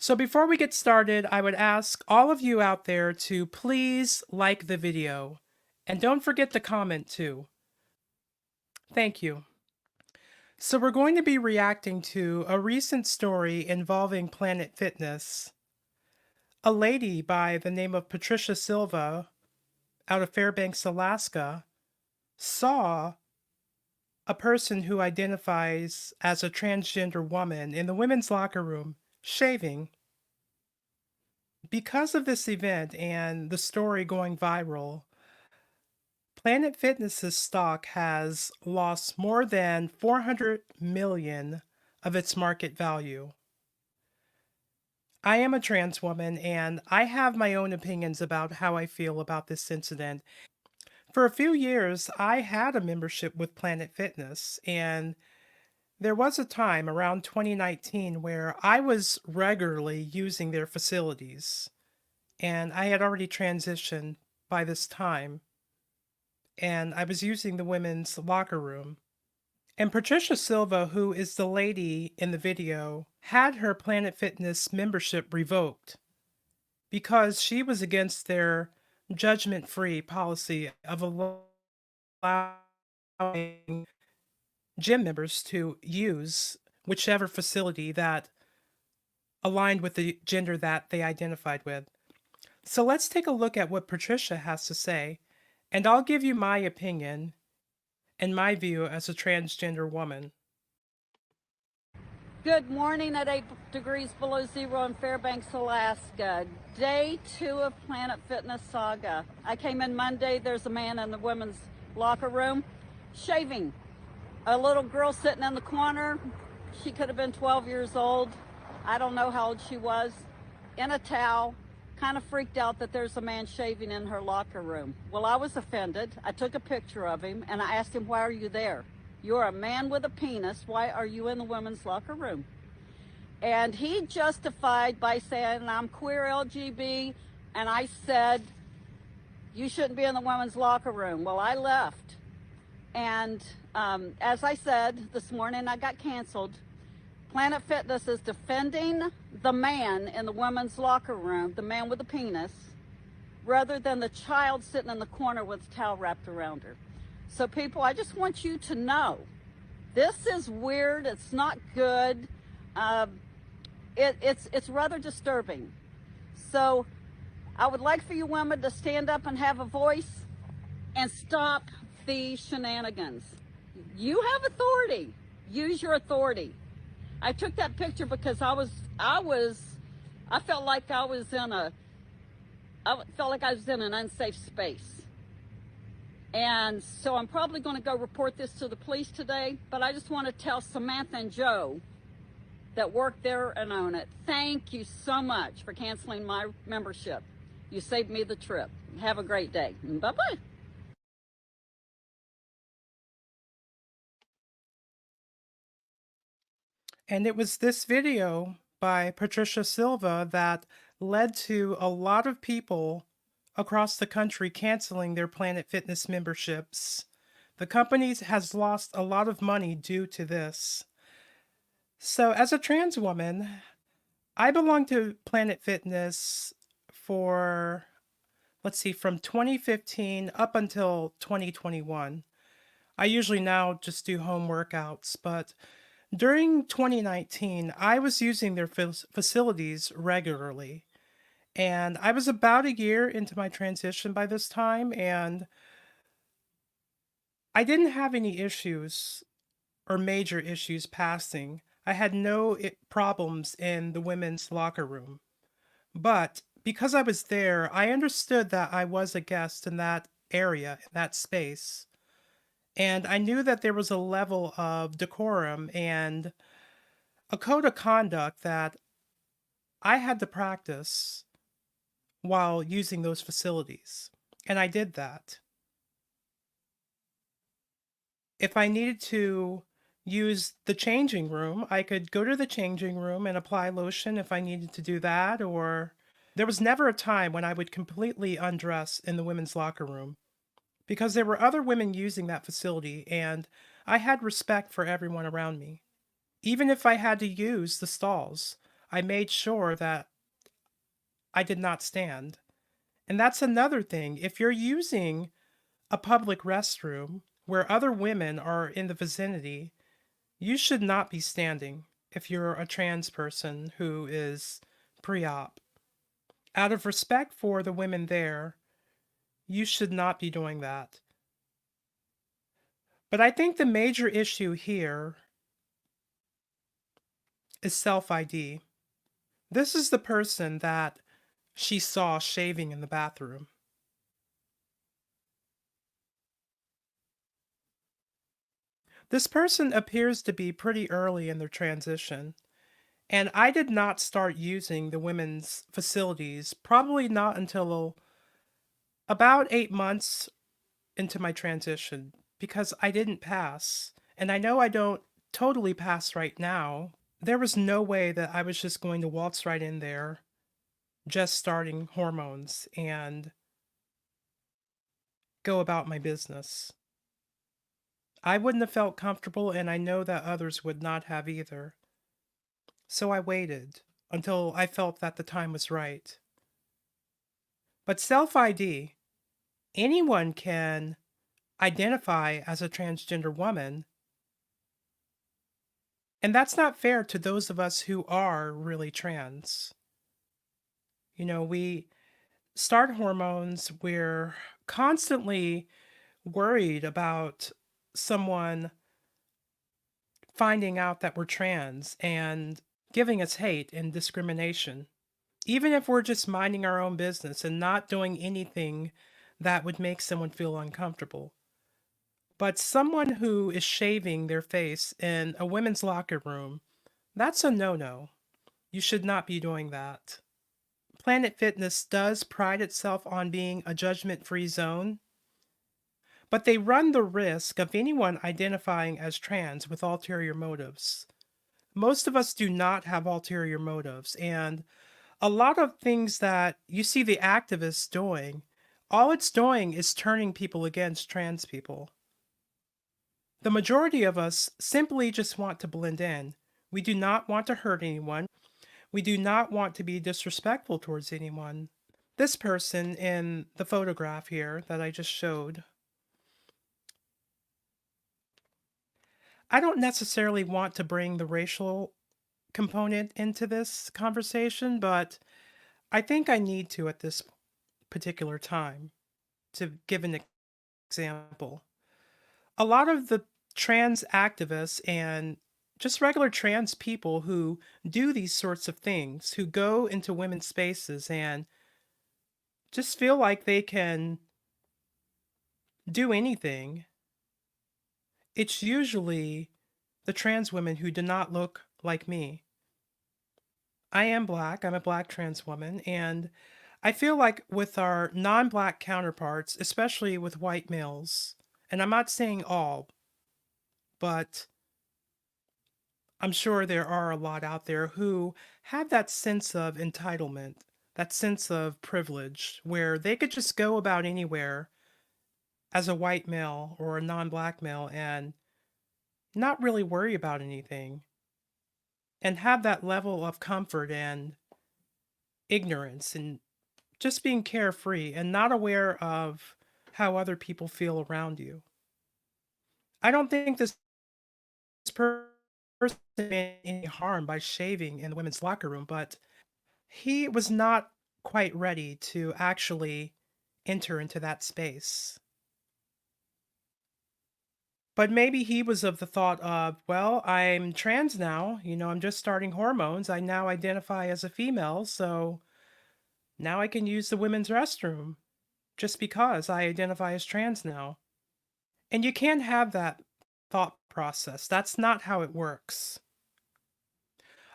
So before we get started, I would ask all of you out there to please like the video and don't forget to comment too. Thank you. So we're going to be reacting to a recent story involving Planet Fitness. A lady by the name of Patricia Silva out of Fairbanks, Alaska, saw a person who identifies as a transgender woman in the women's locker room shaving. Because of this event and the story going viral, Planet Fitness's stock has lost more than 400 million of its market value. I am a trans woman and I have my own opinions about how I feel about this incident. For a few years, I had a membership with Planet Fitness, and there was a time around 2019 where I was regularly using their facilities, and I had already transitioned by this time, and I was using the women's locker room. And Patricia Silva, who is the lady in the video, had her Planet Fitness membership revoked because she was against their judgment free policy of allowing gym members to use whichever facility that aligned with the gender that they identified with. So let's take a look at what Patricia has to say, and I'll give you my opinion and my view as a transgender woman. Good morning at 8 degrees below zero in Fairbanks, Alaska. Day 2 of Planet Fitness saga. I came in Monday. There's a man in the women's locker room shaving. A little girl sitting in the corner. She could have been 12 years old. I don't know how old she was. In a towel. Kind of freaked out that there's a man shaving in her locker room. Well, I was offended. I took a picture of him and I asked him, "Why are you there? You're a man with a penis. Why are you in the women's locker room?" And he justified by saying, "I'm queer LGB." And I said, "You shouldn't be in the women's locker room." Well, I left. And as I said this morning, I got canceled. Planet Fitness is defending the man in the women's locker room, the man with the penis, rather than the child sitting in the corner with a towel wrapped around her. So people, I just want you to know, this is weird. It's not good. It's rather disturbing. So I would like for you women to stand up and have a voice and stop the shenanigans. You have authority. Use your authority. I took that picture because I felt like I was in an unsafe space. And so I'm probably going to go report this to the police today, but I just want to tell Samantha and Joe that work there and own it, thank you so much for canceling my membership. You saved me the trip. Have a great day. Bye-bye. And it was this video by Patricia Silva that led to a lot of people across the country canceling their Planet Fitness memberships. The company has lost a lot of money due to this. So, as a trans woman, I belong to Planet Fitness for, let's see, from 2015 up until 2021. I usually now just do home workouts, but during 2019, I was using their facilities regularly. And I was about a year into my transition by this time, and I didn't have any issues or major issues passing. I had no problems in the women's locker room. But because I was there, I understood that I was a guest in that area, in that space. And I knew that there was a level of decorum and a code of conduct that I had to practice while using those facilities. And I did that. If I needed to use the changing room, I could go to the changing room and apply lotion if I needed to do that, or there was never a time when I would completely undress in the women's locker room because there were other women using that facility and I had respect for everyone around me. Even if I had to use the stalls, I made sure that I did not stand. And that's another thing. If you're using a public restroom where other women are in the vicinity, you should not be standing if you're a trans person who is pre op. Out of respect for the women there, you should not be doing that. But I think the major issue here is self ID. This is the person that she saw shaving in the bathroom. This person appears to be pretty early in their transition, and I did not start using the women's facilities probably not until about 8 months into my transition because I didn't pass. And I know I don't totally pass right now. There was no way that I was just going to waltz right in there, just starting hormones, and go about my business. I wouldn't have felt comfortable, and I know that others would not have either. So I waited until I felt that the time was right. But self ID, anyone can identify as a transgender woman, and that's not fair to those of us who are really trans. We start hormones, we're constantly worried about someone finding out that we're trans and giving us hate and discrimination. Even if we're just minding our own business and not doing anything that would make someone feel uncomfortable. But someone who is shaving their face in a women's locker room, that's a no no. You should not be doing that. Planet Fitness does pride itself on being a judgment free zone, but they run the risk of anyone identifying as trans with ulterior motives. Most of us do not have ulterior motives, and a lot of things that you see the activists doing, all it's doing is turning people against trans people. The majority of us simply just want to blend in. We do not want to hurt anyone. We do not want to be disrespectful towards anyone. This person in the photograph here that I just showed, I don't necessarily want to bring the racial component into this conversation, but I think I need to at this particular time to give an example. A lot of the trans activists and just regular trans people who do these sorts of things, who go into women's spaces and just feel like they can do anything, it's usually the trans women who do not look like me. I am black, I'm a black trans woman, and I feel like with our non black counterparts, especially with white males, and I'm not saying all, but I'm sure there are a lot out there who have that sense of entitlement, that sense of privilege, where they could just go about anywhere as a white male or a non black male and not really worry about anything and have that level of comfort and ignorance and just being carefree and not aware of how other people feel around you. I don't think this person meant any harm by shaving in the women's locker room, but he was not quite ready to actually enter into that space. But maybe he was of the thought of, well, I'm trans now, I'm just starting hormones. I now identify as a female, so now I can use the women's restroom just because I identify as trans now. And you can't have that thought process. That's not how it works.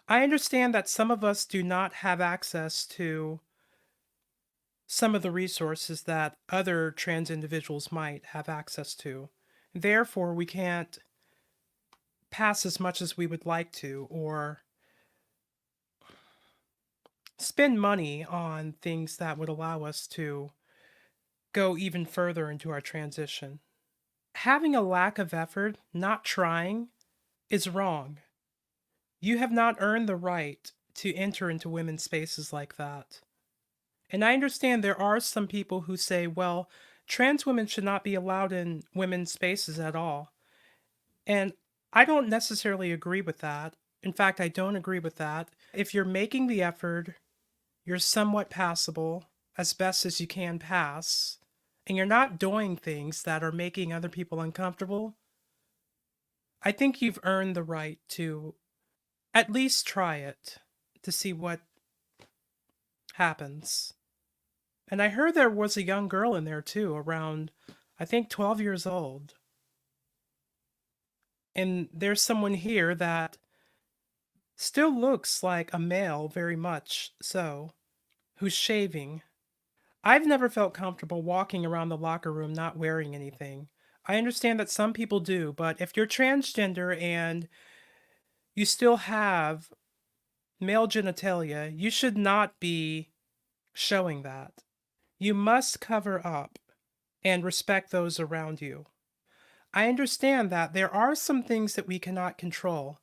I understand that some of us do not have access to some of the resources that other trans individuals might have access to. Therefore, we can't pass as much as we would like to or spend money on things that would allow us to go even further into our transition. Having a lack of effort, not trying, is wrong. You have not earned the right to enter into women's spaces like that. And I understand there are some people who say, well, trans women should not be allowed in women's spaces at all. And I don't necessarily agree with that. In fact, I don't agree with that. If you're making the effort, you're somewhat passable as best as you can pass, and you're not doing things that are making other people uncomfortable, I think you've earned the right to at least try it to see what happens. And I heard there was a young girl in there too, around, I think, 12 years old. And there's someone here that still looks like a male, very much so, who's shaving. I've never felt comfortable walking around the locker room not wearing anything. I understand that some people do, but if you're transgender and you still have male genitalia, you should not be showing that. You must cover up and respect those around you. I understand that there are some things that we cannot control,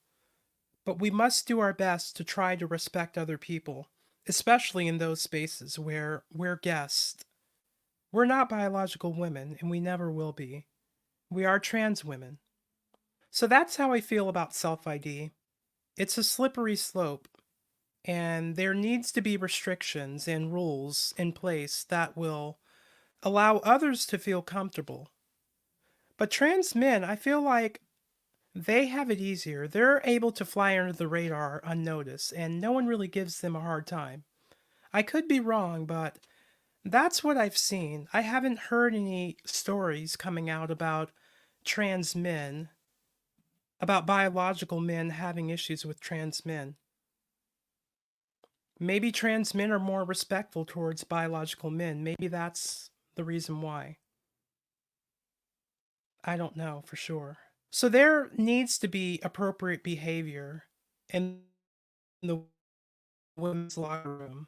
but we must do our best to try to respect other people, especially in those spaces where we're guests. We're not biological women, and we never will be. We are trans women. So that's how I feel about self ID. It's a slippery slope, and there needs to be restrictions and rules in place that will allow others to feel comfortable. But trans men, I feel like they have it easier. They're able to fly under the radar unnoticed, and no one really gives them a hard time. I could be wrong, but that's what I've seen. I haven't heard any stories coming out about trans men, about biological men having issues with trans men. Maybe trans men are more respectful towards biological men. Maybe that's the reason why. I don't know for sure. So there needs to be appropriate behavior in the women's locker room.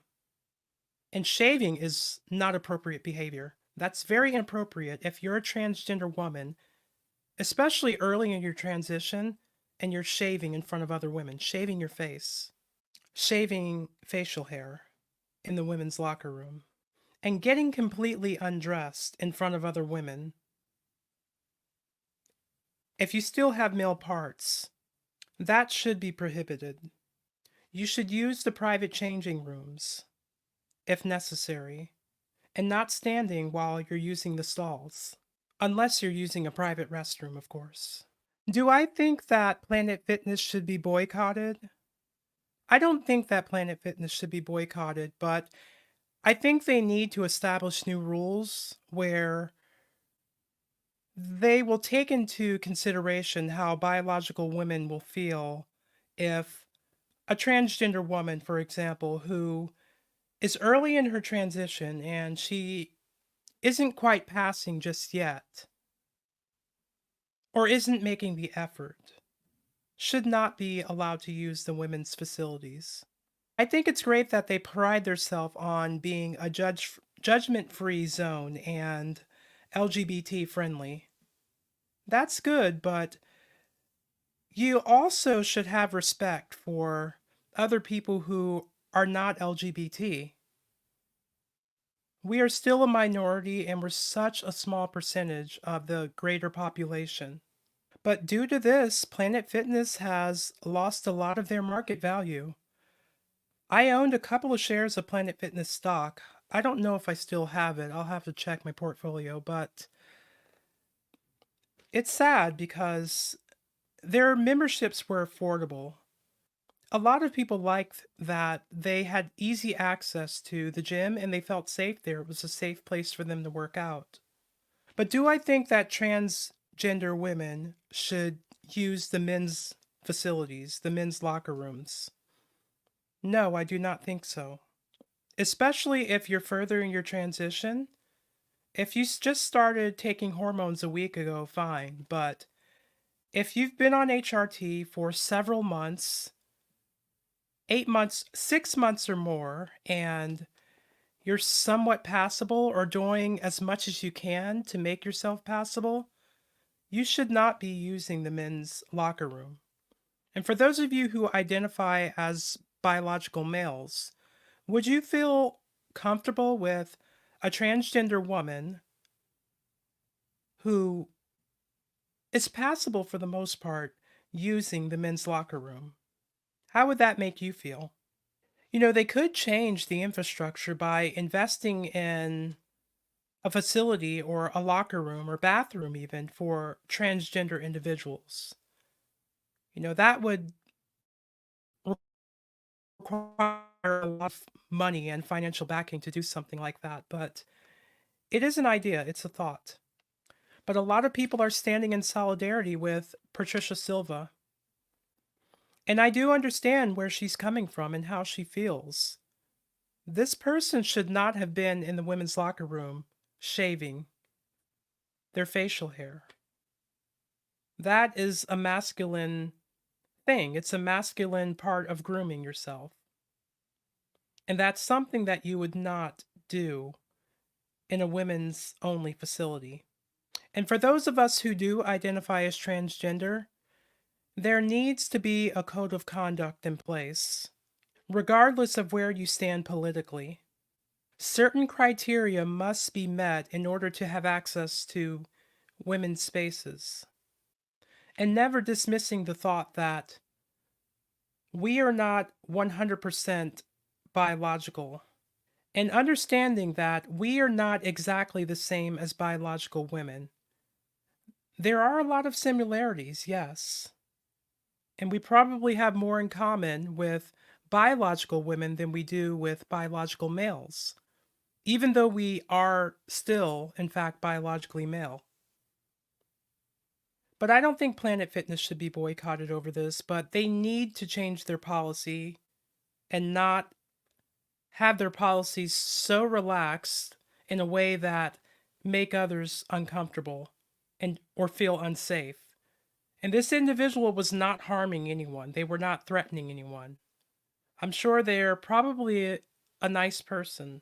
And shaving is not appropriate behavior. That's very inappropriate if you're a transgender woman, especially early in your transition, and you're shaving in front of other women, shaving your face, shaving facial hair in the women's locker room, and getting completely undressed in front of other women. If you still have male parts, that should be prohibited. You should use the private changing rooms, if necessary, and not standing while you're using the stalls. Unless you're using a private restroom, of course. Do I think that Planet Fitness should be boycotted? I don't think that Planet Fitness should be boycotted, but I think they need to establish new rules where they will take into consideration how biological women will feel if a transgender woman, for example, who is early in her transition and she isn't quite passing just yet, or isn't making the effort, should not be allowed to use the women's facilities. I think it's great that they pride themselves on being a judgment-free zone and LGBT friendly. That's good, but you also should have respect for other people who are not LGBT. We are still a minority and we're such a small percentage of the greater population. But due to this, Planet Fitness has lost a lot of their market value. I owned a couple of shares of Planet Fitness stock. I don't know if I still have it. I'll have to check my portfolio, but it's sad because their memberships were affordable. A lot of people liked that they had easy access to the gym and they felt safe there. It was a safe place for them to work out. But do I think that transgender women should use the men's facilities, the men's locker rooms? No, I do not think so. Especially if you're further in your transition. If you just started taking hormones a week ago, fine. But if you've been on HRT for several months, 8 months, 6 months or more, and you're somewhat passable or doing as much as you can to make yourself passable, you should not be using the men's locker room. And for those of you who identify as biological males. Would you feel comfortable with a transgender woman who is passable for the most part using the men's locker room? How would that make you feel? They could change the infrastructure by investing in a facility or a locker room or bathroom even for transgender individuals. That would require a lot of money and financial backing to do something like that, but it is an idea, it's a thought. But a lot of people are standing in solidarity with Patricia Silva. And I do understand where she's coming from and how she feels. This person should not have been in the women's locker room shaving their facial hair. That is a masculine thing. It's a masculine part of grooming yourself. And that's something that you would not do in a women's only facility. And for those of us who do identify as transgender, there needs to be a code of conduct in place, regardless of where you stand politically. Certain criteria must be met in order to have access to women's spaces. And never dismissing the thought that we are not 100% biological. And understanding that we are not exactly the same as biological women. There are a lot of similarities, yes. And we probably have more in common with biological women than we do with biological males, even though we are still, in fact, biologically male. But I don't think Planet Fitness should be boycotted over this, but they need to change their policy and not have their policies so relaxed in a way that make others uncomfortable and or feel unsafe. And this individual was not harming anyone. They were not threatening anyone. I'm sure they're probably a nice person,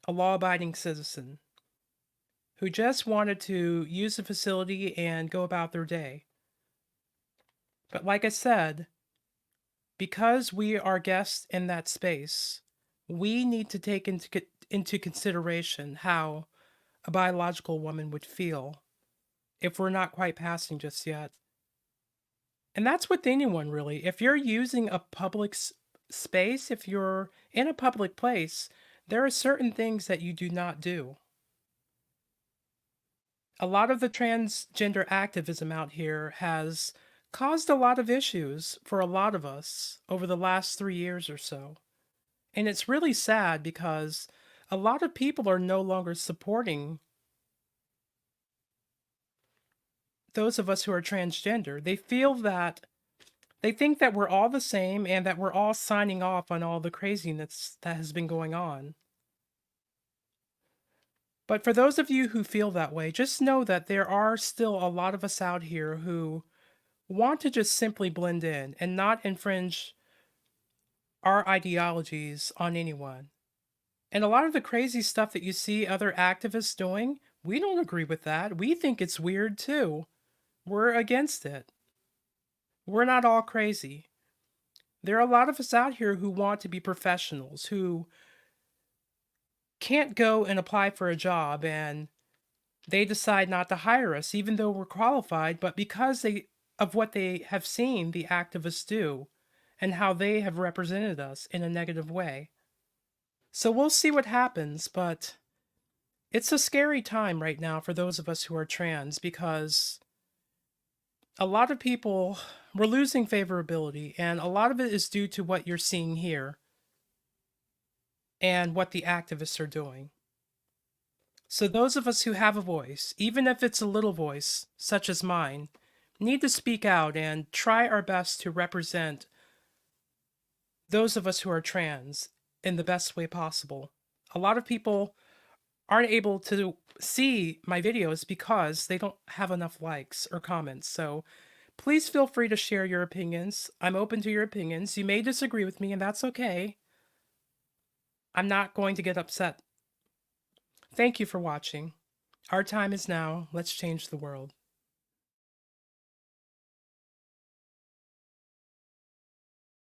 a law-abiding citizen who just wanted to use the facility and go about their day. But like I said, because we are guests in that space, we need to take into consideration how a biological woman would feel if we're not quite passing just yet. And that's with anyone, really. If you're using a public space, if you're in a public place, there are certain things that you do not do. A lot of the transgender activism out here has caused a lot of issues for a lot of us over the last 3 years or so. And it's really sad because a lot of people are no longer supporting those of us who are transgender. They think that we're all the same and that we're all signing off on all the craziness that has been going on. But for those of you who feel that way, just know that there are still a lot of us out here who want to just simply blend in and not infringe our ideologies on anyone. And a lot of the crazy stuff that you see other activists doing, we don't agree with that. We think it's weird too. We're against it. We're not all crazy. There are a lot of us out here who want to be professionals, who can't go and apply for a job and they decide not to hire us, even though we're qualified, but because of what they have seen the activists do and how they have represented us in a negative way. So we'll see what happens, but it's a scary time right now for those of us who are trans because a lot of people, we're losing favorability, and a lot of it is due to what you're seeing here and what the activists are doing. So those of us who have a voice, even if it's a little voice, such as mine, need to speak out and try our best to represent those of us who are trans in the best way possible. A lot of people aren't able to see my videos because they don't have enough likes or comments. So please feel free to share your opinions. I'm open to your opinions. You may disagree with me, and that's okay. I'm not going to get upset. Thank you for watching. Our time is now. Let's change the world.